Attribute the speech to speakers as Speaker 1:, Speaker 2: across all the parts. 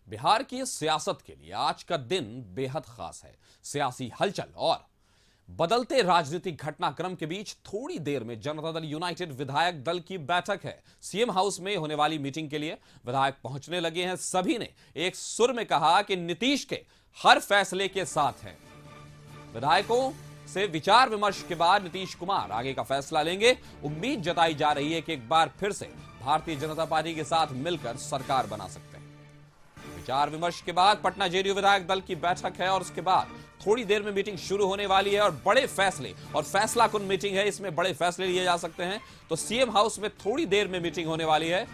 Speaker 1: बिहार की सियासत के लिए आज का दिन बेहद खास है। सियासी हलचल और बदलते राजनीतिक घटनाक्रम के बीच थोड़ी देर में जनता दल यूनाइटेड विधायक दल की बैठक है। सीएम हाउस में होने वाली मीटिंग के लिए विधायक पहुंचने लगे हैं। सभी ने एक सुर में कहा कि नीतीश के हर फैसले के साथ हैं। विधायकों से विचार विमर्श के बाद नीतीश कुमार आगे का फैसला लेंगे। उम्मीद जताई जा रही है कि एक बार फिर से भारतीय जनता पार्टी के साथ मिलकर सरकार बना सकते हैं। विचार विमर्श के बाद पटना जेडीयू विधायक दल की बैठक है और उसके बाद थोड़ी देर में मीटिंग शुरू होने वाली है और बड़े फैसले और फैसला कुन मीटिंग है, इसमें बड़े फैसले लिए जा सकते हैं। तो सीएम हाउस में थोड़ी देर में मीटिंग होने वाली है।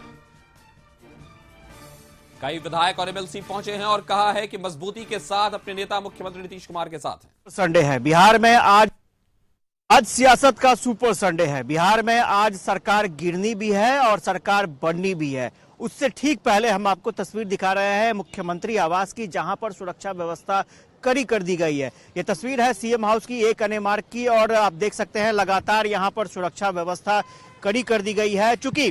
Speaker 1: कई विधायक और एमएलसी पहुंचे हैं और कहा है कि मजबूती के साथ अपने नेता मुख्यमंत्री नीतीश कुमार के साथ हैं।
Speaker 2: संडे है बिहार में, आज सियासत का सुपर संडे है। बिहार में आज सरकार गिरनी भी है और सरकार बननी भी है। उससे ठीक पहले हम आपको तस्वीर दिखा रहे हैं मुख्यमंत्री आवास की, जहां पर सुरक्षा व्यवस्था कड़ी कर दी गई है। ये तस्वीर है सीएम हाउस की 1 अने मार्ग की और आप देख सकते हैं लगातार यहां पर सुरक्षा व्यवस्था कड़ी कर दी गई है। चूंकि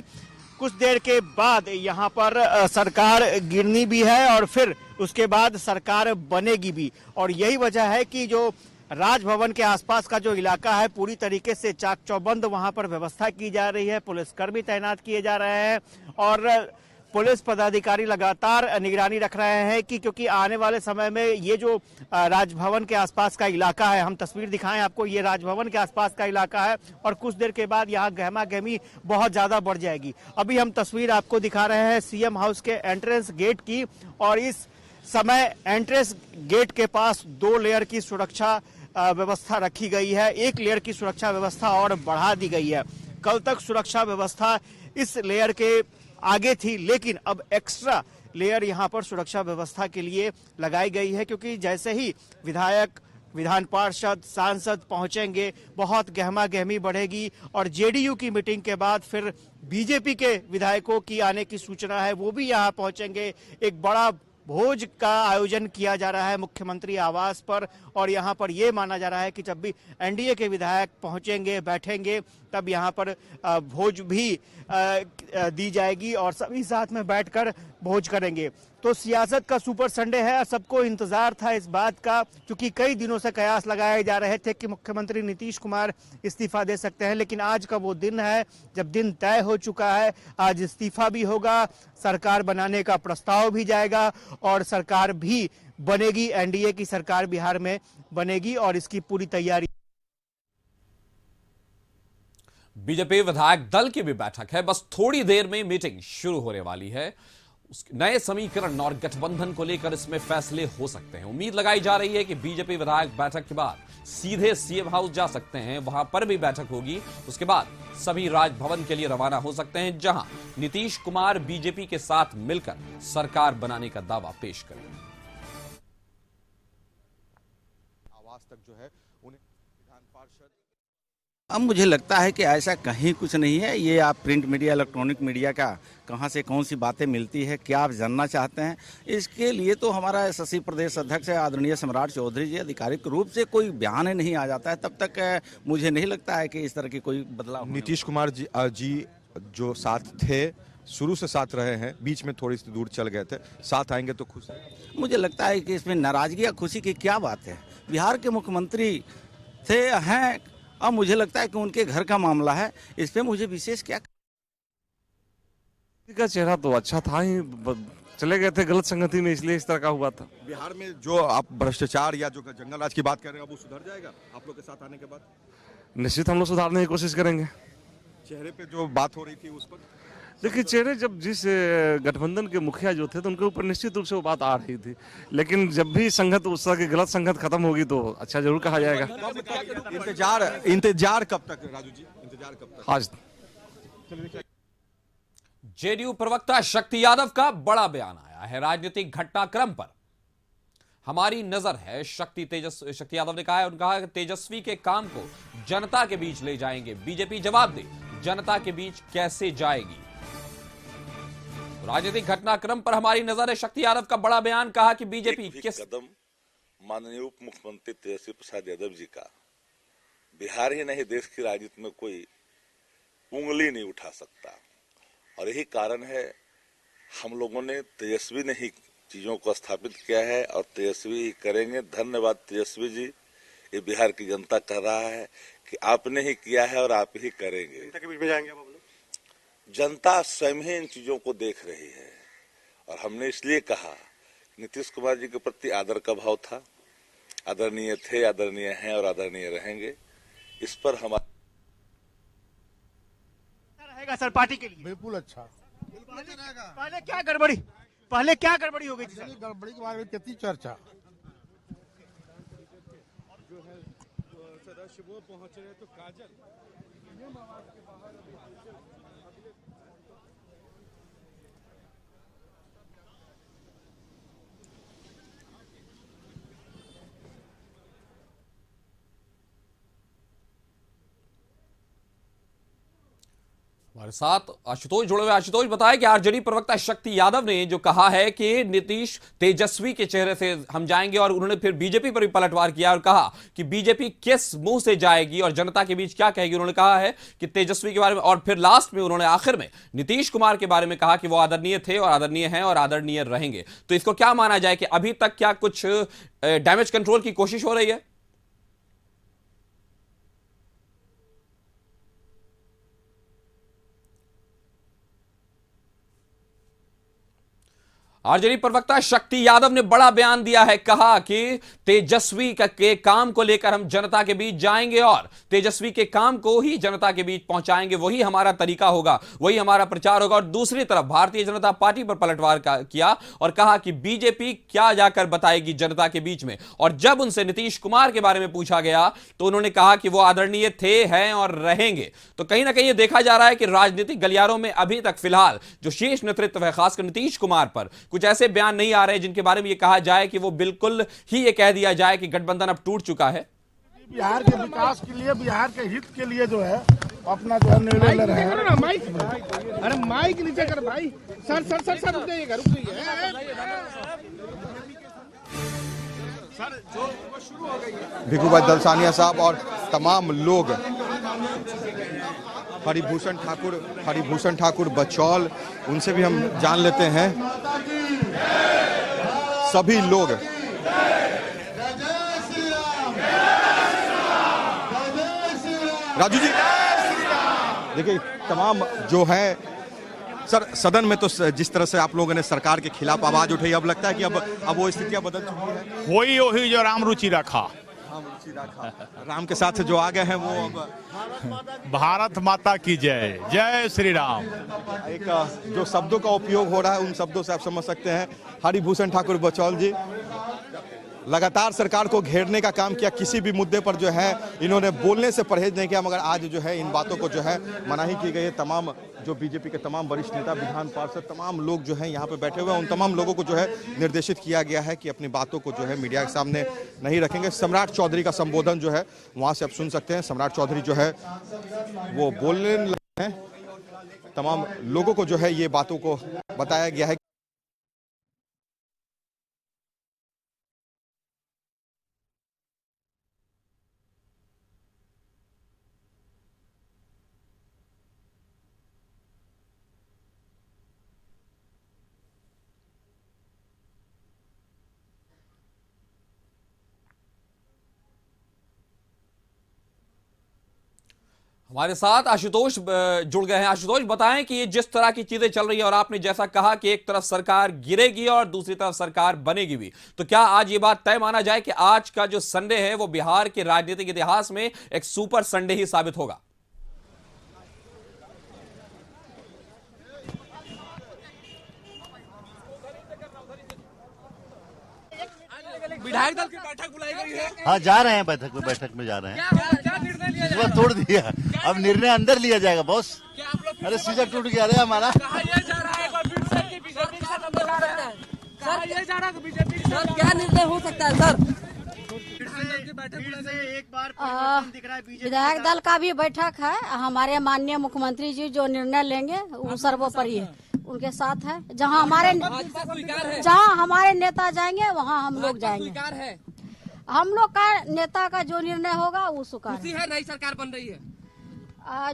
Speaker 2: कुछ देर के बाद यहां पर सरकार गिरनी भी है और फिर उसके बाद सरकार बनेगी भी, और यही वजह है कि जो राजभवन के आसपास का जो इलाका है पूरी तरीके से चाक चौबंद वहां पर व्यवस्था की जा रही है। पुलिसकर्मी तैनात किए जा रहे हैं और पुलिस पदाधिकारी लगातार निगरानी रख रहे हैं कि क्योंकि आने वाले समय में ये जो राजभवन के आसपास का इलाका है, हम तस्वीर दिखाएं आपको, ये राजभवन के आसपास का इलाका है और कुछ देर के बाद यहाँ गहमा गहमी बहुत ज्यादा बढ़ जाएगी। अभी हम तस्वीर आपको दिखा रहे हैं सीएम हाउस के एंट्रेंस गेट की, और इस समय एंट्रेंस गेट के पास 2 लेयर की सुरक्षा व्यवस्था रखी गई है। 1 लेयर की सुरक्षा व्यवस्था और बढ़ा दी गई है। कल तक सुरक्षा व्यवस्था इस लेयर के आगे थी, लेकिन अब एक्स्ट्रा लेयर यहां पर सुरक्षा व्यवस्था के लिए लगाई गई है, क्योंकि जैसे ही विधायक, विधान पार्षद, सांसद पहुंचेंगे बहुत गहमा गहमी बढ़ेगी और जेडीयू की मीटिंग के बाद फिर बीजेपी के विधायकों की आने की सूचना है, वो भी यहां पहुंचेंगे। एक बड़ा भोज का आयोजन किया जा रहा है मुख्यमंत्री आवास पर और यहां पर यह माना जा रहा है कि जब भी एनडीए के विधायक पहुंचेंगे, बैठेंगे, तब यहां पर भोज भी दी जाएगी और सभी साथ में बैठकर भोज करेंगे। तो सियासत का सुपर संडे है। सबको इंतजार था इस बात का, क्योंकि कई दिनों से कयास लगाए जा रहे थे कि मुख्यमंत्री नीतीश कुमार इस्तीफा दे सकते हैं, लेकिन आज का वो दिन है जब दिन तय हो चुका है। आज इस्तीफा भी होगा, सरकार बनाने का प्रस्ताव भी जाएगा और सरकार भी बनेगी। एनडीए की सरकार बिहार में बनेगी और इसकी पूरी तैयारी।
Speaker 1: बीजेपी विधायक दल की भी बैठक है, बस थोड़ी देर में मीटिंग शुरू होने वाली है। नए समीकरण और गठबंधन को लेकर इसमें फैसले हो सकते हैं। उम्मीद लगाई जा रही है कि बीजेपी विधायक बैठक के बाद सीधे सीएम हाउस जा सकते हैं, वहां पर भी बैठक होगी। उसके बाद सभी राजभवन के लिए रवाना हो सकते हैं, जहां नीतीश कुमार बीजेपी के साथ मिलकर सरकार बनाने का दावा पेश करेंगे।
Speaker 3: आवाज तक जो है उन्हें विधान पार्षद।
Speaker 4: अब मुझे लगता है कि ऐसा कहीं कुछ नहीं है। ये आप प्रिंट मीडिया, इलेक्ट्रॉनिक मीडिया का कहां से कौन सी बातें मिलती है, क्या आप जानना चाहते हैं, इसके लिए तो हमारा एसएससी प्रदेश अध्यक्ष आदरणीय सम्राट चौधरी जी आधिकारिक रूप से कोई बयान नहीं आ जाता है, तब तक मुझे नहीं लगता है कि इस तरह की कोई बदलाव।
Speaker 3: नीतीश कुमार जी जो साथ थे, शुरू से साथ रहे हैं, बीच में थोड़ी सी दूर चल गए थे, साथ आएंगे तो खुश है।
Speaker 4: मुझे लगता है कि इसमें नाराजगी या खुशी की क्या बात है। बिहार के मुख्यमंत्री हैं, अब मुझे लगता है कि उनके घर का मामला है, इस पे मुझे विशेष क्या।
Speaker 5: का चेहरा तो अच्छा था ही, चले गए थे गलत संगति में, इसलिए इस तरह का हुआ था।
Speaker 3: बिहार में जो आप भ्रष्टाचार या जो जंगल राज की बात कर रहे हैं, अब वो सुधर जाएगा आप लोग के साथ आने के बाद?
Speaker 5: निश्चित हम लोग सुधारने की कोशिश करेंगे।
Speaker 3: चेहरे पे जो बात हो रही थी उस पर
Speaker 5: देखिए, चेहरे जब जिस गठबंधन के मुखिया जो थे तो उनके ऊपर निश्चित रूप से वो बात आ रही थी, लेकिन जब भी संगत उस तरह की गलत संगत खत्म होगी तो अच्छा जरूर कहा जाएगा।
Speaker 3: इंतजार कब तक राजू जी, इंतजार कब तक?
Speaker 5: आज
Speaker 1: जेडीयू प्रवक्ता शक्ति यादव का बड़ा बयान आया है राजनीतिक घटनाक्रम पर। हमारी नजर है, शक्ति यादव ने कहा है, उनका कि तेजस्वी के काम को जनता के बीच ले जाएंगे। बीजेपी जवाब दे, जनता के बीच कैसे जाएगी। राजनीतिक घटनाक्रम पर हमारी नजर है, शक्ति यादव का बड़ा बयान। कहा कि बीजेपी किस
Speaker 6: कदम माननीय उप मुख्यमंत्री तेजस्वी प्रसाद यादव जी का बिहार ही नहीं देश की राजनीति में कोई उंगली नहीं उठा सकता, और यही कारण है हम लोगों ने तेजस्वी नहीं चीजों को स्थापित किया है और तेजस्वी ही करेंगे। धन्यवाद तेजस्वी जी, ये बिहार की जनता कह रहा है कि आपने ही किया है और आप ही करेंगे।
Speaker 2: जनता के बीच में जाएंगे आप लोग?
Speaker 6: जनता स्वयं ही इन चीजों को देख रही है और हमने इसलिए कहा नीतीश कुमार जी के प्रति आदर का भाव था, आदरणीय थे, आदरणीय हैं और आदरणीय रहेंगे। इस पर हमारा
Speaker 2: रहेगा सर पार्टी के लिए।
Speaker 7: बिल्कुल अच्छा।
Speaker 2: पहले क्या गड़बड़ी हो गई थी?
Speaker 7: गड़बड़ी के बारे में कितनी चर्चा। सदस्य वो पहुंच रहे तो काजल
Speaker 1: हमारे साथ आशुतोष जुड़े हुए। आशुतोष, बताया कि आरजेडी प्रवक्ता शक्ति यादव ने जो कहा है कि नीतीश तेजस्वी के चेहरे से हम जाएंगे, और उन्होंने फिर बीजेपी पर भी पलटवार किया और कहा कि बीजेपी किस मुंह से जाएगी और जनता के बीच क्या कहेगी। उन्होंने कहा है कि तेजस्वी के बारे में, और फिर लास्ट में उन्होंने आखिर में नीतीश कुमार के बारे में कहा कि वो आदरणीय थे और आदरणीय हैं और आदरणीय रहेंगे। तो इसको क्या माना जाए कि अभी तक क्या कुछ डैमेज कंट्रोल की कोशिश हो रही है? आरजेडी प्रवक्ता शक्ति यादव ने बड़ा बयान दिया है, कहा कि तेजस्वी के काम को लेकर हम जनता के बीच जाएंगे और तेजस्वी के काम को ही जनता के बीच पहुंचाएंगे, वही हमारा तरीका होगा, वही हमारा प्रचार होगा। और दूसरी तरफ भारतीय जनता पार्टी पर पलटवार किया और कहा कि बीजेपी क्या जाकर बताएगी जनता के बीच में। और जब उनसे नीतीश कुमार के बारे में पूछा गया तो उन्होंने कहा कि वो आदरणीय थे, हैं और रहेंगे। तो कहीं ना कहीं ये देखा जा रहा है कि राजनीतिक गलियारों में अभी तक फिलहाल जो शीर्ष नेतृत्व है, खासकर नीतीश कुमार पर कुछ ऐसे बयान नहीं आ रहे जिनके बारे में यह कहा जाए कि वो बिल्कुल ही ये कह दिया जाए कि गठबंधन अब टूट चुका है।
Speaker 7: बिहार के विकास के लिए, बिहार के हित के लिए जो है अपना जो है निर्णय ले रहे हैं। माइक, अरे माइक नीचे कर भाई। सर सर सर सर रुक जाइएगा, रुक जाइए। सर जो शुरू हो गई है।
Speaker 3: भिखू भाई दलसानिया साहब और तमाम लोग, हरिभूषण ठाकुर बचौल, उनसे भी हम जान लेते हैं। सभी लोग राजू जी देखिए, तमाम जो है सर सदन में तो जिस तरह से आप लोगों ने सरकार के खिलाफ आवाज उठाई, अब लगता है कि अब वो स्थितियां बदल चुकी है।
Speaker 7: वही जो राम रुचि रखा,
Speaker 3: राम के साथ जो आ गए हैं वो अब
Speaker 7: भारत माता की जय, जय श्री राम।
Speaker 3: एक जो शब्दों का उपयोग हो रहा है उन शब्दों से आप समझ सकते हैं। हरिभूषण ठाकुर बचौल जी लगातार सरकार को घेरने का काम किया, किसी भी मुद्दे पर जो है इन्होंने बोलने से परहेज नहीं किया, मगर आज जो है इन बातों को जो है मनाही की गई है। तमाम जो बीजेपी के तमाम वरिष्ठ नेता, विधान पार्षद, तमाम लोग जो है यहाँ पे बैठे हुए हैं, उन तमाम लोगों को जो है निर्देशित किया गया है कि अपनी बातों को जो है मीडिया के सामने नहीं रखेंगे। सम्राट चौधरी का संबोधन जो है वहाँ से आप सुन सकते हैं। सम्राट चौधरी जो है वो बोलने लगे हैं, तमाम लोगों को जो है ये बातों को बताया गया है।
Speaker 1: हमारे साथ आशुतोष जुड़ गए हैं। आशुतोष, बताएं कि ये जिस तरह की चीजें चल रही है और आपने जैसा कहा कि एक तरफ सरकार गिरेगी और दूसरी तरफ सरकार बनेगी भी, तो क्या आज ये बात तय माना जाए कि आज का जो संडे है वो बिहार के राजनीतिक इतिहास में एक सुपर संडे ही साबित होगा?
Speaker 8: विधायक दल की बैठक बुलाई गई है।
Speaker 9: हाँ, जा रहे हैं बैठक में जा रहे हैं।
Speaker 8: क्या निर्णय लिया जाएगा?
Speaker 9: तोड़ दिया, अब निर्णय अंदर लिया जाएगा बॉस। अरे सीजर टूट गया रे हमारा।
Speaker 8: कहा यह जा रहा है कि बीजेपी के साथ मिला रहा है। कहा यह जा रहा है कि बीजेपी के साथ क्या निर्णय हो सकता है सर?
Speaker 10: विधायक दल का भी बैठक है। हमारे माननीय मुख्यमंत्री जी जो निर्णय लेंगे वो सर्वोपरि है, उनके साथ है। जहां हमारे नेता जाएंगे वहां हम लोग जाएंगे। हम लोग का नेता का जो निर्णय होगा वो स्वीकार
Speaker 8: है। नई सरकार बन रही है,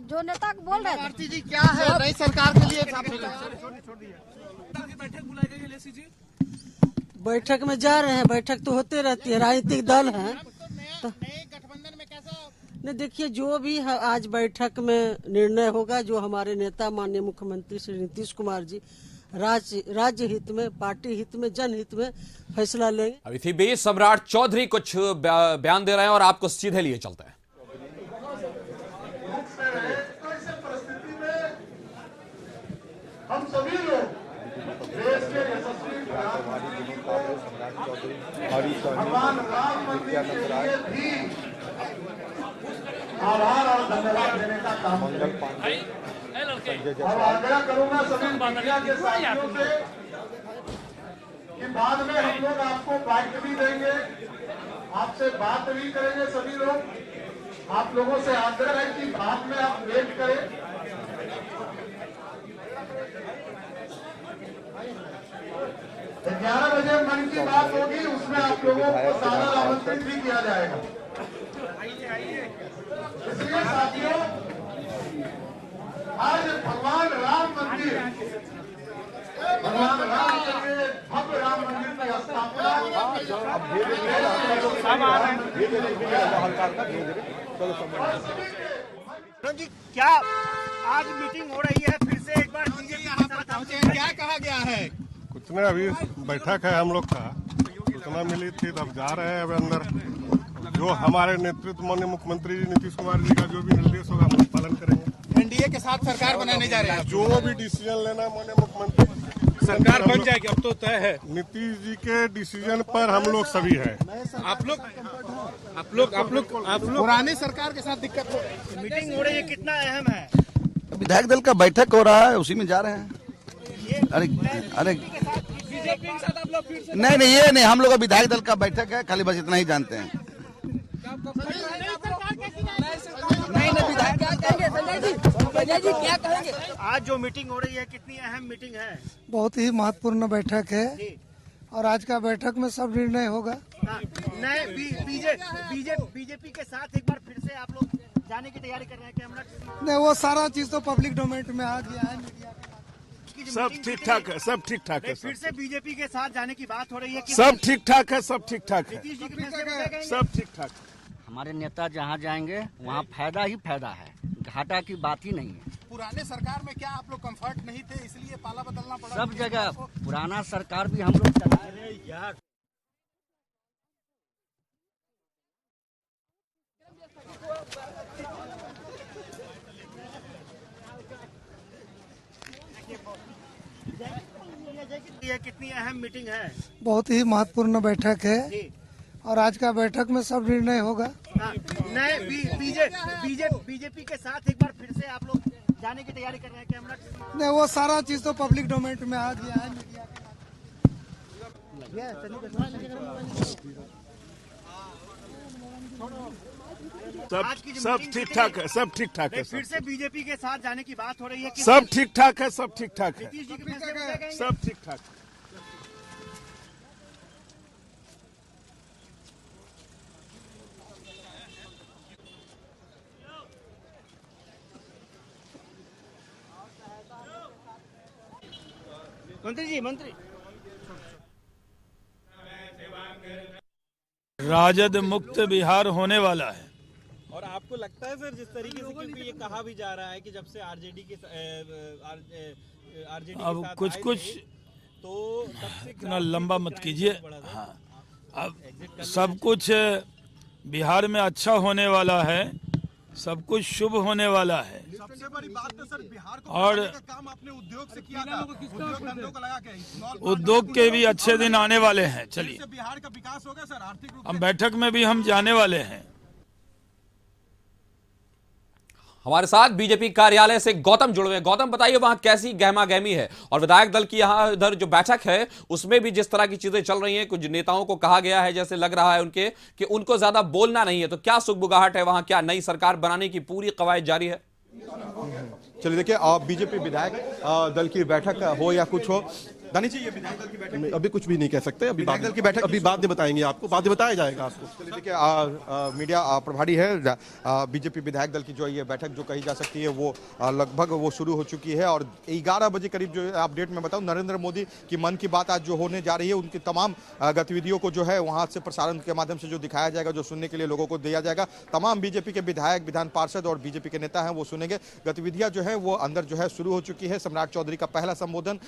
Speaker 10: जो नेता बोल रहे
Speaker 7: भारती जी क्या है नई सरकार के लिए?
Speaker 8: बैठक बुलाई गई है। लेसी जी बैठक में जा रहे हैं, बैठक तो होते रहती है, राजनीतिक दल है तो
Speaker 7: गठबंधन में कैसा
Speaker 8: नहीं। देखिए जो भी आज बैठक में निर्णय होगा, जो हमारे नेता माननीय मुख्यमंत्री श्री नीतीश कुमार जी राज्य हित में, पार्टी हित में, जनहित में फैसला लेंगे।
Speaker 1: अब इसी बीच सम्राट चौधरी कुछ बयान दे रहे हैं और आपको सीधे लिए चलते हैं।
Speaker 7: हम सभी लोग देश के यशस्वी भगवान राम मंदिर के लिए भी आभार और धन्यवाद देने का काम और आग्रह करूंगा सभी मीडिया के साथियों से कि बाद में हम लोग आपको बाइट भी देंगे, आपसे बात भी करेंगे। सभी लोग आप लोगों से आग्रह है कि बाद में आप वेट करें। 11 बजे मन की बात होगी, उसमें आप लोगों को सादर आमंत्रित भी किया जाएगा। इसलिए साथियों, आज भगवान राम मंदिर, भगवान राम के भव्य राम मंदिर की स्थापना
Speaker 2: जी, क्या आज मीटिंग हो रही है फिर से एक बार क्या कहा गया है?
Speaker 11: कुछ नहीं, अभी बैठक है हम लोग का, सूचना मिली थी तब जा रहे हैं अब अंदर। जो हमारे नेतृत्व माननीय मुख्यमंत्री जी नीतीश कुमार जी का जो भी निर्देश होगा हम लोग पालन करेंगे।
Speaker 7: एनडीए के साथ सरकार बनाने जा रहे हैं।
Speaker 11: जो भी डिसीजन लेना माननीय मुख्यमंत्री,
Speaker 7: सरकार बन जाएगी, अब तो तय है।
Speaker 11: नीतीश जी के डिसीजन पर हम लोग सभी हैं।
Speaker 7: आप लोग पुरानी सरकार के साथ दिक्कत हो।
Speaker 2: मीटिंग हो रही है, कितना अहम है?
Speaker 4: विधायक दल का बैठक हो रहा है, उसी में जा रहे हैं। अरे नहीं, ये नहीं, हम लोग का विधायक दल का बैठक है, खाली बस इतना ही जानते हैं।
Speaker 8: संजय जी क्या कहेंगे?
Speaker 2: आज जो मीटिंग हो रही है, कितनी अहम मीटिंग है?
Speaker 12: बहुत ही महत्वपूर्ण बैठक है और आज का बैठक में सब निर्णय होगा।
Speaker 2: नए बीजेपी के साथ एक बार फिर से आप लोग जाने की तैयारी कर रहे हैं कि
Speaker 12: नहीं, वो सारा चीज तो पब्लिक डोमेन में आ गया है, मीडिया
Speaker 11: सब ठीक ठाक है, सब ठीक ठाक है।
Speaker 2: फिर से बीजेपी के साथ जाने की बात हो रही है कि
Speaker 11: सब ठीक ठाक है, सब ठीक ठाक है,
Speaker 2: नीतीश जी के फैसले
Speaker 11: सब ठीक ठाक।
Speaker 4: हमारे नेता जहाँ जाएंगे वहाँ फायदा ही फायदा है, घाटा की बात ही नहीं है।
Speaker 7: पुराने सरकार में क्या आप लोग कंफर्ट नहीं थे, इसलिए पाला बदलना पड़ा?
Speaker 4: सब जगह पुराना सरकार भी हम लोग चला रहे हैं यार।
Speaker 2: ये कितनी अहम मीटिंग है?
Speaker 12: बहुत ही महत्वपूर्ण बैठक है और आज का बैठक में सब निर्णय होगा।
Speaker 2: नए बीजेपी के साथ एक बार फिर से आप लोग जाने की तैयारी कर रहे हैं कि
Speaker 12: नहीं, वो सारा चीज तो पब्लिक डोमेन में आ गया है, मीडिया
Speaker 11: सब ठीक ठाक है, सब ठीक ठाक है।
Speaker 2: फिर से बीजेपी के साथ जाने की बात हो रही है कि
Speaker 11: सब ठीक ठाक है, सब ठीक ठाक है,
Speaker 2: नीतीश जी के फैसले
Speaker 11: सब ठीक ठाक।
Speaker 2: मंत्री
Speaker 13: राजद मुक्त बिहार होने वाला है।
Speaker 14: और आपको लगता है सर, जिस तरीके से, क्योंकि ये कहा भी जा रहा है कि जब से आरजेडी
Speaker 13: अब कुछ
Speaker 14: तो
Speaker 13: इतना लंबा मत कीजिए। हाँ, अब सब कुछ बिहार में अच्छा होने वाला है, सब कुछ शुभ होने वाला है।
Speaker 7: सबसे बड़ी बात तो सर, बिहार को
Speaker 13: और
Speaker 7: का काम आपने उद्योग से किया था, उद्योग धंधों को लगा के,
Speaker 13: उद्योग के भी अच्छे दिन आने वाले हैं। चलिए,
Speaker 7: बिहार का विकास होगा सर, आर्थिक रूप
Speaker 13: हम बैठक में भी हम जाने वाले हैं।
Speaker 1: हमारे साथ बीजेपी कार्यालय से गौतम जुड़े हुए। गौतम, बताइए वहां कैसी गहमा गहमी है, और विधायक दल की यहां इधर जो बैठक है उसमें भी जिस तरह की चीजें चल रही हैं, कुछ नेताओं को कहा गया है, जैसे लग रहा है उनके कि उनको ज्यादा बोलना नहीं है, तो क्या सुगबुगाहट है वहां? क्या नई सरकार बनाने की पूरी कवायद जारी है?
Speaker 3: चलिए देखिए, बीजेपी विधायक दल की बैठक हो या कुछ हो, दानी जी, ये विधायक दल की बैठक
Speaker 11: अभी कुछ भी नहीं कह सकते, अभी
Speaker 3: विधायक दल की बैठक
Speaker 11: अभी बाद में बताएंगे आपको, बाद में बताया जाएगा आपको।
Speaker 3: चलिए देखिए, मीडिया प्रभारी है बीजेपी विधायक दल की जो ये बैठक जो कही जा सकती है वो लगभग वो शुरू हो चुकी है और 11 बजे करीब जो अपडेट मैं बताऊं, नरेंद्र मोदी की मन की बात आज जो होने जा रही है उनकी तमाम गतिविधियों को जो है वहां से प्रसारण के माध्यम से जो दिखाया जाएगा, जो सुनने के लिए लोगों को दिया जाएगा। तमाम बीजेपी के विधायक, विधान पार्षद और बीजेपी के नेता हैं वो सुनेंगे। गतिविधियां जो है वो अंदर जो है शुरू हो चुकी है। सम्राट चौधरी का पहला संबोधन,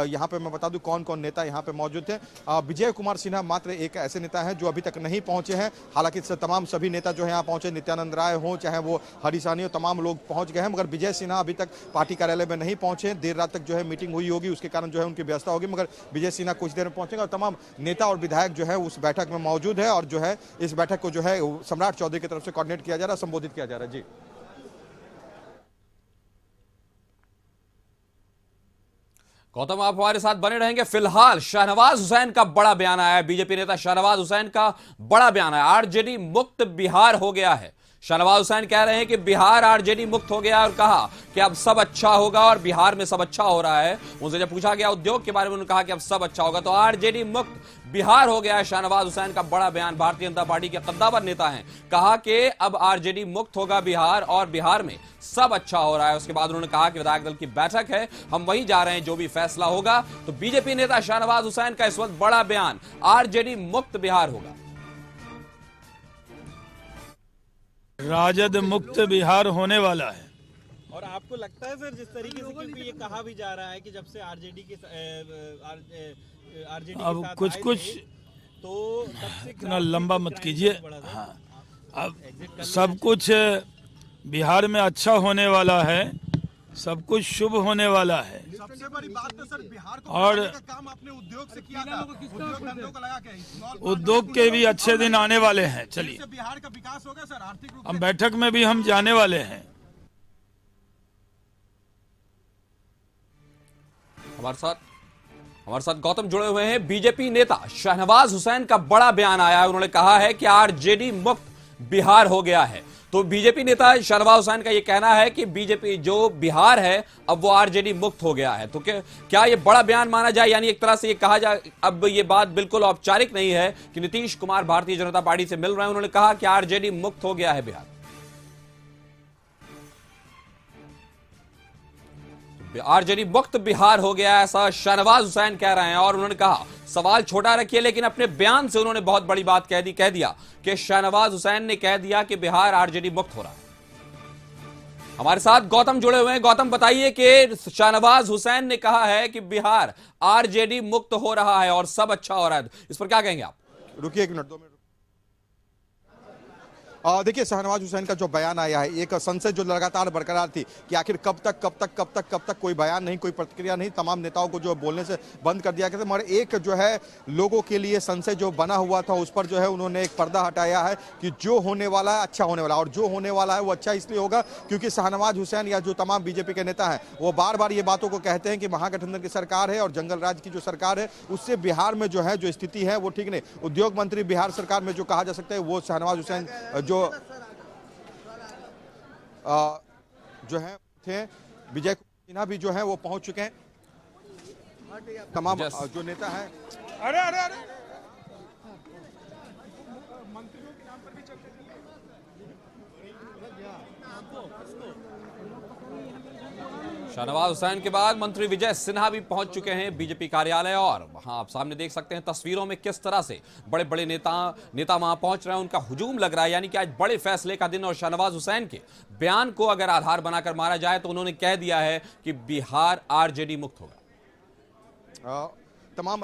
Speaker 3: यहाँ पे मैं बता दूं कौन कौन नेता यहाँ पे मौजूद थे। विजय कुमार सिन्हा मात्र एक ऐसे नेता हैं जो अभी तक नहीं पहुंचे हैं, हालांकि तमाम सभी नेता जो है यहाँ पहुंचे, नित्यानंद राय हो चाहे वो हरी साहनी हो, तमाम लोग पहुंच गए हैं, मगर विजय सिन्हा अभी तक पार्टी कार्यालय में नहीं पहुंचे। देर रात तक जो है मीटिंग हुई होगी, उसके कारण जो है उनकी व्यवस्था होगी, मगर विजय सिन्हा कुछ देर में पहुंचेंगे और तमाम नेता और विधायक जो है उस बैठक में मौजूद है और जो है इस बैठक को जो है सम्राट चौधरी की तरफ से कोऑर्डिनेट किया जा रहा है, संबोधित किया जा रहा है। जी
Speaker 1: गौतम, आप हमारे साथ बने रहेंगे। फिलहाल शहनवाज हुसैन का बड़ा बयान आया है, बीजेपी नेता शहनवाज हुसैन का बड़ा बयान है। आरजेडी मुक्त बिहार हो गया है। शहनवाज हुसैन कह रहे हैं कि बिहार आरजेडी मुक्त हो गया और कहा कि अब सब अच्छा होगा और बिहार में सब अच्छा हो रहा है। उनसे जब पूछा गया उद्योग के बारे में, उन्होंने कहा कि अब सब अच्छा होगा, तो आरजेडी मुक्त बिहार हो गया है। शहनवाज हुसैन का बड़ा बयान, भारतीय जनता पार्टी के कद्दावर नेता हैं, कहा कि अब आरजेडी मुक्त होगा बिहार और बिहार में सब अच्छा हो रहा है। उसके बाद उन्होंने कहा कि विधायक दल की बैठक है, हम वहीं जा रहे हैं, जो भी फैसला होगा। तो बीजेपी नेता शहनवाज हुसैन का इस वक्त बड़ा बयान, आरजेडी मुक्त बिहार होगा।
Speaker 13: राजद मुक्त बिहार होने वाला है।
Speaker 14: और आपको लगता है सर, जिस तरीके से क्योंकि ये कहा भी जा रहा है कि जब से आरजेडी के
Speaker 13: अब कुछ
Speaker 14: तो
Speaker 13: इतना लंबा मत कीजिए। हाँ, अब सब कुछ बिहार में अच्छा होने वाला है, सब कुछ शुभ होने वाला है।
Speaker 3: सबसे बड़ी बात तो सर बिहार को
Speaker 13: और
Speaker 3: का काम आपने उद्योग से किया था, उद्योग धंधों को लगा के,
Speaker 13: उद्योग के भी अच्छे दिन आने वाले हैं। चलिए,
Speaker 3: बिहार का विकास होगा सर, आर्थिक रूप
Speaker 13: हम बैठक में भी हम जाने वाले हैं।
Speaker 1: हमारे साथ गौतम जुड़े हुए हैं। बीजेपी नेता शहनवाज हुसैन का बड़ा बयान आया है, उन्होंने कहा है कि आरजेडी मुक्त बिहार हो गया है। तो बीजेपी नेता शहनवाज हुसैन का यह कहना है कि बीजेपी जो बिहार है अब वो आरजेडी मुक्त हो गया है। तो क्या ये बड़ा बयान माना जाए, यानी एक तरह से ये कहा जाए, अब ये बात बिल्कुल औपचारिक नहीं है कि नीतीश कुमार भारतीय जनता पार्टी से मिल रहे हैं, उन्होंने कहा कि आरजेडी मुक्त हो गया है बिहार। आरजेडी मुक्त बिहार हो गया, ऐसा शहनवाज हुसैन कह रहे हैं। और उन्होंने कहा, सवाल छोटा रखिए, लेकिन अपने बयान से उन्होंने बहुत बड़ी बात कह दिया कि शहनवाज हुसैन ने कह दिया कि बिहार आरजेडी मुक्त हो रहा है। हमारे साथ गौतम जुड़े हुए हैं। गौतम, बताइए कि शहनवाज हुसैन ने कहा है कि बिहार आरजेडी मुक्त हो रहा है और सब अच्छा हो रहा है, इस पर क्या कहेंगे आप?
Speaker 3: रुकिए 1 मिनट 2 मिनट। देखिए, शहनवाज हुसैन का जो बयान आया है, एक संशय जो लगातार बरकरार थी कि आखिर कब तक कोई बयान नहीं, कोई प्रतिक्रिया नहीं, तमाम नेताओं को जो बोलने से बंद कर दिया गया था, मगर एक जो है लोगों के लिए संशय जो बना हुआ था, उस पर जो है उन्होंने एक पर्दा हटाया है कि जो होने वाला है अच्छा होने वाला है। और जो होने वाला है वो अच्छा इसलिए होगा क्योंकि शहनवाज हुसैन या जो तमाम बीजेपी के नेता हैं वो बार बार ये बातों को कहते हैं कि महागठबंधन की सरकार है और जंगल राज की जो सरकार है उससे बिहार में जो है जो स्थिति है वो ठीक नहीं। उद्योग मंत्री बिहार सरकार में जो कहा जा सकता है वो शहनवाज हुसैन जो है थे। विजय सिन्हा भी जो है वो पहुंच चुके हैं, तमाम जो नेता हैं। अरे
Speaker 1: शहनवाज हुसैन के बाद मंत्री विजय सिन्हा भी पहुंच चुके हैं बीजेपी कार्यालय। और वहां आप सामने देख सकते हैं तस्वीरों में किस तरह से बड़े बड़े नेता वहां पहुंच रहे हैं, उनका हुजूम लग रहा है, यानी कि आज बड़े फैसले का दिन। और शहनवाज हुसैन के बयान को अगर आधार बनाकर मारा जाए तो उन्होंने कह दिया है कि बिहार आरजेडी मुक्त होगा।
Speaker 3: तमाम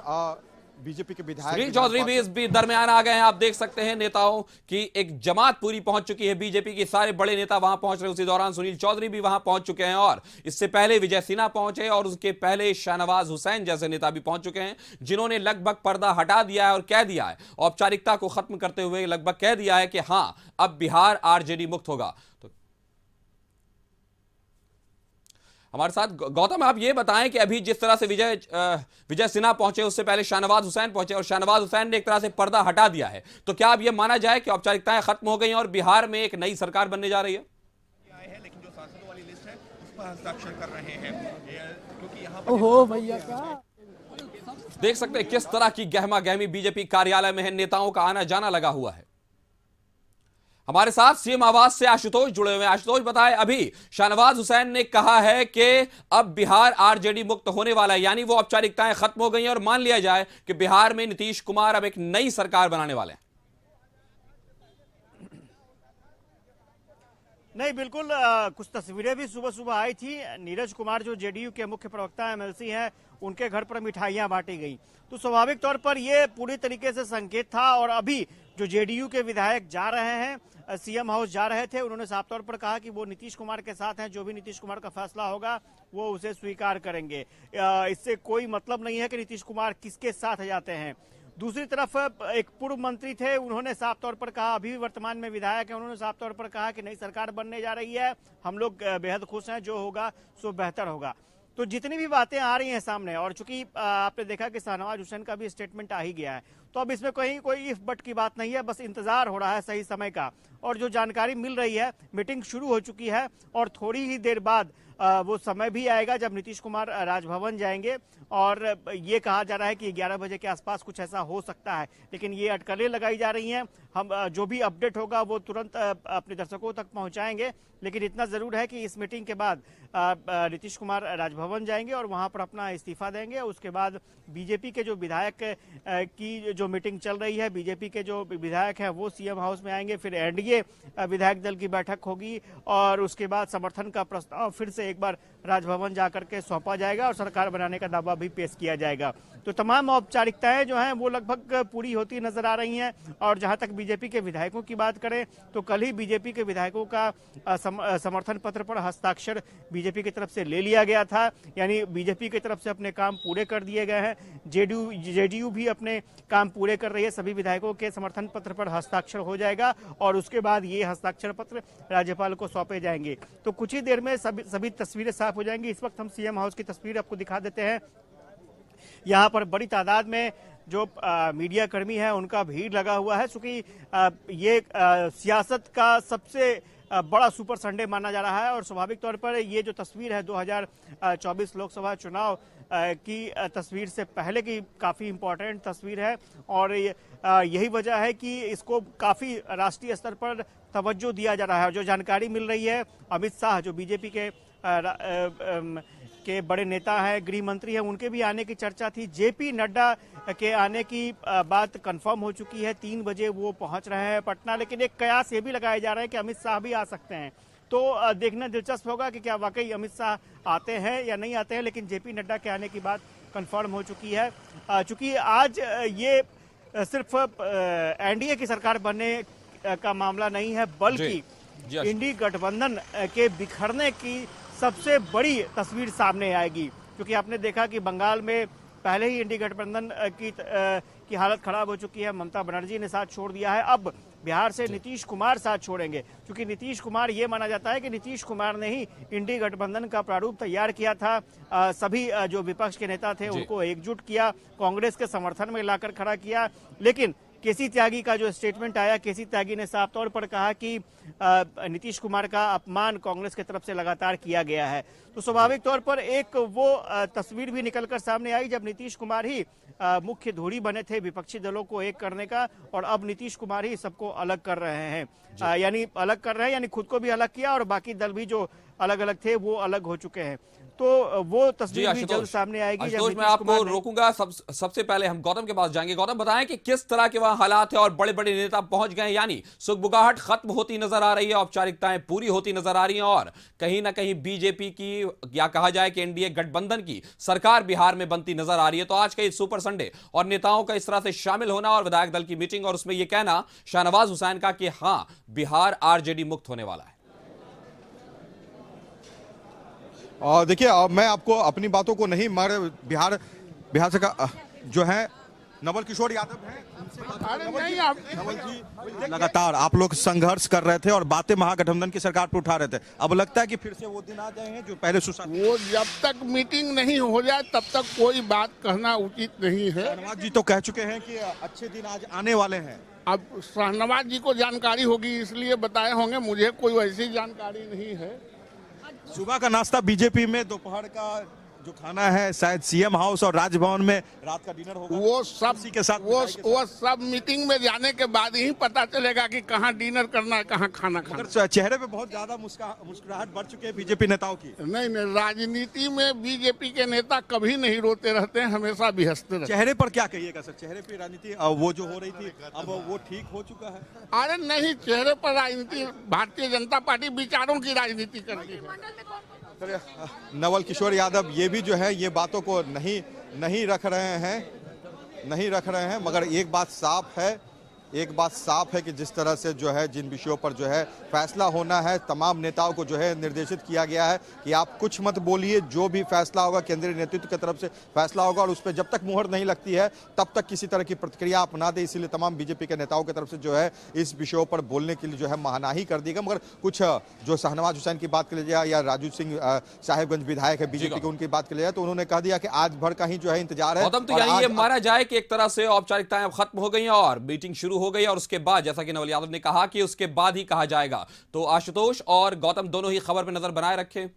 Speaker 3: बीजेपी के विधायक
Speaker 1: सुनील चौधरी भी इस दरमियान आ गए हैं। आप देख सकते हैं नेताओं की एक जमात पूरी पहुंच चुकी है, बीजेपी के सारे बड़े नेता वहां पहुंच रहे हैं। उसी दौरान सुनील चौधरी भी वहां पहुंच चुके हैं और इससे पहले विजय सिन्हा पहुंचे और उसके पहले शहनवाज हुसैन जैसे नेता भी पहुंच चुके हैं, जिन्होंने लगभग पर्दा हटा दिया है और कह दिया है, औपचारिकता को खत्म करते हुए लगभग कह दिया है कि हां अब बिहार आरजेडी मुक्त होगा। तो हमारे साथ गौतम, आप ये बताएं कि अभी जिस तरह से विजय सिन्हा पहुंचे, उससे पहले शहनवाज हुसैन पहुंचे और शहनवाज हुसैन ने एक तरह से पर्दा हटा दिया है, तो क्या अब ये माना जाए कि औपचारिकताएं खत्म हो गई और बिहार में एक नई सरकार बनने जा रही है?
Speaker 15: लेकिन जो सांसदों वाली लिस्ट है उस पर हस्ताक्षर कर रहे हैं, क्योंकि यहाँ
Speaker 8: ओहो भैया का
Speaker 1: देख सकते हैं किस तरह की गहमा गहमी बीजेपी कार्यालय में है, नेताओं का आना जाना लगा हुआ है। हमारे साथ सीएम आवास से आशुतोष जुड़े हुए हैं। आशुतोष बताएं, अभी शाहनवाज हुसैन ने कहा है कि अब बिहार आरजेडी मुक्त होने वाला है, यानी वो औपचारिकताएं खत्म हो गई हैं और मान लिया जाए कि बिहार में नीतीश कुमार अब एक नई सरकार बनाने वाले हैं।
Speaker 2: नहीं, बिल्कुल कुछ तस्वीरें भी सुबह सुबह आई थी। नीरज कुमार जो जेडीयू के मुख्य प्रवक्ता एमएलसी हैं, उनके घर पर मिठाइयां बांटी गई, तो स्वाभाविक तौर पर ये पूरी तरीके से संकेत था। और अभी जो जेडीयू के विधायक जा रहे हैं, सीएम हाउस जा रहे थे, उन्होंने साफ तौर पर कहा कि वो नीतीश कुमार के साथ हैं, जो भी नीतीश कुमार का फैसला होगा वो उसे स्वीकार करेंगे। इससे कोई मतलब नहीं है कि नीतीश कुमार किसके साथ जाते हैं। दूसरी तरफ एक पूर्व मंत्री थे, उन्होंने साफ तौर पर कहा, अभी वर्तमान में विधायक हैं, उन्होंने साफ तौर पर कहा कि नई सरकार बनने जा रही है, हम लोग बेहद खुश हैं, जो होगा सो बेहतर होगा। तो जितनी भी बातें आ रही हैं सामने, और चूंकि आपने देखा कि शाहनवाज हुसैन का भी स्टेटमेंट आ ही गया है, तो अब इसमें कहीं कोई इफ बट की बात नहीं है, बस इंतजार हो रहा है सही समय का। और जो जानकारी मिल रही है, मीटिंग शुरू हो चुकी है और थोड़ी ही देर बाद वो समय भी आएगा जब नीतीश कुमार राजभवन जाएंगे। और ये कहा जा रहा है कि 11 बजे के आसपास कुछ ऐसा हो सकता है, लेकिन ये अटकलें लगाई जा रही हैं। हम जो भी अपडेट होगा वो तुरंत अपने दर्शकों तक पहुंचाएंगे, लेकिन इतना जरूर है कि इस मीटिंग के बाद नीतीश कुमार राजभवन जाएंगे और वहां पर अपना इस्तीफा देंगे। उसके बाद बीजेपी के जो विधायक की जो मीटिंग चल रही है, बीजेपी के जो विधायक हैं वो सीएम हाउस में आएंगे, फिर एनडीए विधायक दल की बैठक होगी और उसके बाद समर्थन का प्रस्ताव फिर से एक बार राजभवन जाकर के सौंपा जाएगा और सरकार बनाने का दावा भी पेश किया जाएगा। तो तमाम औपचारिकताएं जो हैं वो लगभग पूरी होती नजर आ रही हैं। और जहां तक बीजेपी के विधायकों की बात करें तो कल ही बीजेपी के विधायकों का समर्थन पत्र पर हस्ताक्षर बीजेपी की तरफ से ले लिया गया था, यानी बीजेपी की तरफ से अपने काम पूरे कर दिए गए हैं। जेडीयू भी अपने काम पूरे कर रही है, सभी विधायकों के समर्थन पत्र पर हस्ताक्षर हो जाएगा और उसके बाद ये हस्ताक्षर पत्र राज्यपाल को सौंपे जाएंगे। तो कुछ ही देर में सभी तस्वीरें साफ हो जाएंगी। इस वक्त हम सीएम हाउस की तस्वीर आपको दिखा देते हैं। यहाँ पर बड़ी तादाद में जो मीडिया कर्मी है उनका भीड़ लगा हुआ है, क्योंकि ये सियासत का सबसे बड़ा सुपर संडे माना जा रहा है। और स्वाभाविक तौर पर ये जो तस्वीर है 2024 लोकसभा चुनाव की तस्वीर से पहले की काफ़ी इम्पोर्टेंट तस्वीर है और यही वजह है कि इसको काफ़ी राष्ट्रीय स्तर पर तवज्जो दिया जा रहा है। जो जानकारी मिल रही है, अमित शाह जो बीजेपी के बड़े नेता हैं, गृह मंत्री हैं, उनके भी आने की चर्चा थी। जेपी नड्डा के आने की बात कंफर्म हो चुकी है, 3 बजे वो पहुंच रहे हैं पटना, लेकिन एक कयास ये भी लगाया जा रहा है कि अमित शाह भी आ सकते हैं। तो देखना दिलचस्प होगा कि क्या वाकई अमित शाह आते हैं या नहीं आते हैं, लेकिन जेपी नड्डा के आने की बात कंफर्म हो चुकी है। चूंकि आज ये सिर्फ एनडीए की सरकार बनने का मामला नहीं है, बल्कि इंडी गठबंधन के बिखरने की सबसे बड़ी तस्वीर सामने आएगी। क्योंकि आपने देखा कि बंगाल में पहले ही इंडी गठबंधन की हालत खराब हो चुकी है, ममता बनर्जी ने साथ छोड़ दिया है, अब बिहार से नीतीश कुमार साथ छोड़ेंगे। क्योंकि नीतीश कुमार, ये माना जाता है कि नीतीश कुमार ने ही इंडी गठबंधन का प्रारूप तैयार किया था, सभी जो विपक्ष के नेता थे उनको एकजुट किया, कांग्रेस के समर्थन में लाकर खड़ा किया। लेकिन केसी त्यागी का जो स्टेटमेंट आया, केसी त्यागी ने साफ तौर पर कहा कि नीतीश कुमार का अपमान कांग्रेस की तरफ से लगातार किया गया है। तो स्वाभाविक तौर पर एक वो तस्वीर भी निकलकर सामने आई जब नीतीश कुमार ही मुख्य धुरी बने थे विपक्षी दलों को एक करने का, और अब नीतीश कुमार ही सबको अलग कर रहे हैं। यानी अलग कर रहे हैं, यानी खुद को भी अलग किया और बाकी दल भी जो अलग अलग थे वो अलग हो चुके हैं। तो वो तस्वीर भी जल्द सामने आएगी।
Speaker 1: आशुतोष, मैं आपको रोकूंगा, सबसे पहले हम गौतम के पास जाएंगे। गौतम, बताएं कि किस तरह के वहां हालात है और बड़े बड़े नेता पहुंच गए, यानी सुगबुगाहट खत्म होती नजर आ रही है, औपचारिकताएं पूरी होती नजर आ रही हैं और कहीं ना कहीं बीजेपी की, या कहा जाए कि एनडीए गठबंधन की सरकार बिहार में बनती नजर आ रही है। तो आज का ये सुपर संडे और नेताओं का इस तरह से शामिल होना और विधायक दल की मीटिंग और उसमें यह कहना शाहनवाज हुसैन का कि हां, बिहार आरजेडी मुक्त होने वाला है।
Speaker 3: और देखिए, मैं आपको अपनी बातों को नहीं, मगर बिहार से का जो है नवल किशोर यादव हैं, नवल जी लगातार आप लोग संघर्ष कर रहे थे और बातें महागठबंधन की सरकार पर उठा रहे थे। अब लगता है कि फिर से वो दिन आ गए हैं जो पहले
Speaker 16: वो जब तक मीटिंग नहीं हो जाए तब तक कोई बात कहना उचित नहीं है।
Speaker 3: शाहनवाज जी तो कह चुके हैं कि अच्छे दिन आज आने वाले हैं।
Speaker 16: अब शाहनवाज जी को जानकारी होगी इसलिए बताए होंगे, मुझे कोई वैसी जानकारी नहीं है।
Speaker 3: सुबह का नाश्ता बीजेपी में, दोपहर का जो खाना है शायद सीएम हाउस और राजभवन में रात का डिनर होगा,
Speaker 16: वो सब
Speaker 3: उसी के साथ
Speaker 16: वो सब मीटिंग में जाने के बाद ही पता चलेगा कि कहाँ डिनर करना है, कहाँ खाना खाना।
Speaker 3: मगर चेहरे पे बहुत ज्यादा मुस्कुराहट बढ़ चुकी है बीजेपी नेताओं की।
Speaker 16: नहीं, राजनीति में बीजेपी के नेता कभी नहीं रोते रहते हैं, हमेशा भी हंसते रहते हैं।
Speaker 3: चेहरे पर क्या कहिएगा सर, चेहरे पे राजनीति वो जो हो रही थी अब वो ठीक हो चुका है?
Speaker 16: अरे नहीं, चेहरे पर राजनीति, भारतीय जनता पार्टी विचारों की राजनीति करती है।
Speaker 3: नवल किशोर यादव ये भी जो है ये बातों को नहीं रख रहे हैं, मगर एक बात साफ है कि जिस तरह से जो है जिन विषयों पर जो है फैसला होना है, तमाम नेताओं को जो है निर्देशित किया गया है कि आप कुछ मत बोलिए, जो भी फैसला होगा केंद्रीय नेतृत्व की तरफ से फैसला होगा और उस पर जब तक मुहर नहीं लगती है तब तक किसी तरह की प्रतिक्रिया आप ना दें। इसीलिए तमाम बीजेपी के नेताओं की तरफ से जो है इस विषयों पर बोलने के लिए जो है मनाही कर दी गई। मगर कुछ जो शाहनवाज हुसैन की बात कर लिया या राजू सिंह साहेबगंज विधायक है बीजेपी के, उनकी बात कर लिया तो उन्होंने कह दिया कि आज भर का ही जो है इंतजार है।
Speaker 1: तो यानी ये माना जाए कि एक तरह से औपचारिकताएं अब खत्म हो गई और मीटिंग शुरू हो गई और उसके बाद जैसा कि नवल यादव ने कहा कि उसके बाद ही कहा जाएगा। तो आशुतोष और गौतम दोनों ही खबर पर नजर बनाए रखें।